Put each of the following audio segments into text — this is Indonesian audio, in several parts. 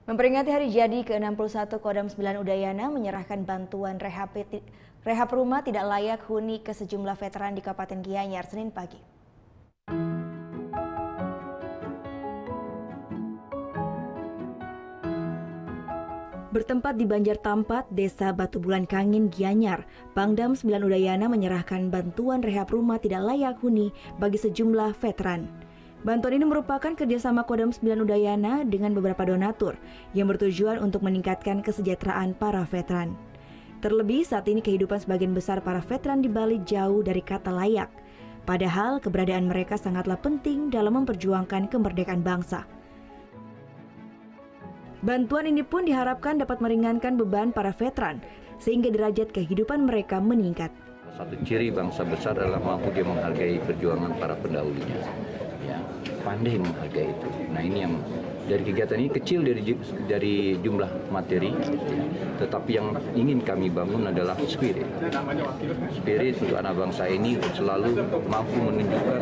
Memperingati hari jadi ke-61 Kodam 9 Udayana menyerahkan bantuan rehab rumah tidak layak huni ke sejumlah veteran di Kabupaten Gianyar Senin pagi. Bertempat di Banjar Tampat, Desa Batu Bulan Kangin, Gianyar, Pangdam 9 Udayana menyerahkan bantuan rehab rumah tidak layak huni bagi sejumlah veteran. Bantuan ini merupakan kerjasama Kodam 9 Udayana dengan beberapa donatur yang bertujuan untuk meningkatkan kesejahteraan para veteran. Terlebih saat ini kehidupan sebagian besar para veteran di Bali jauh dari kata layak. Padahal keberadaan mereka sangatlah penting dalam memperjuangkan kemerdekaan bangsa. Bantuan ini pun diharapkan dapat meringankan beban para veteran sehingga derajat kehidupan mereka meningkat. Satu ciri bangsa besar adalah mampu dia menghargai perjuangan para pendahulunya. Ya, pandai menghargai itu. Nah, ini yang dari kegiatan ini kecil dari jumlah materi, ya, tetapi yang ingin kami bangun adalah spirit. Spirit untuk anak bangsa ini selalu mampu menunjukkan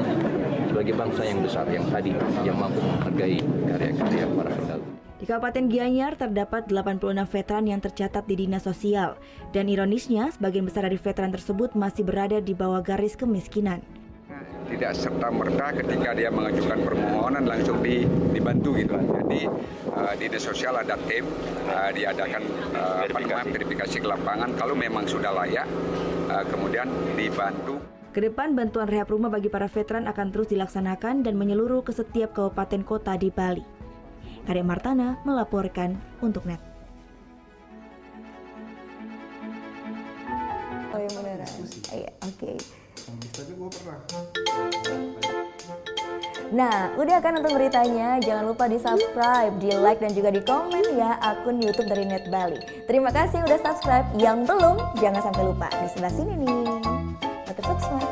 sebagai bangsa yang besar, yang tadi, yang mampu menghargai karya-karya para pendahulu. Di Kabupaten Gianyar terdapat 86 veteran yang tercatat di Dinas Sosial. Dan ironisnya, sebagian besar dari veteran tersebut masih berada di bawah garis kemiskinan. Tidak serta-merta ketika dia mengajukan permohonan langsung dibantu gitu. Jadi Dinas Sosial ada tim, diadakan verifikasi ke lapangan. Kalau memang sudah layak, kemudian dibantu. Kedepan bantuan rehab rumah bagi para veteran akan terus dilaksanakan dan menyeluruh ke setiap kabupaten kota di Bali. Karya Martana melaporkan untuk NET. Oh ya beneran. Iya, oke. Nah, udah kan nonton beritanya? Jangan lupa di-subscribe, di-like dan juga di-komen ya akun YouTube dari Net Bali. Terima kasih udah subscribe. Yang belum, jangan sampai lupa di sebelah sini nih. Tetap subscribe.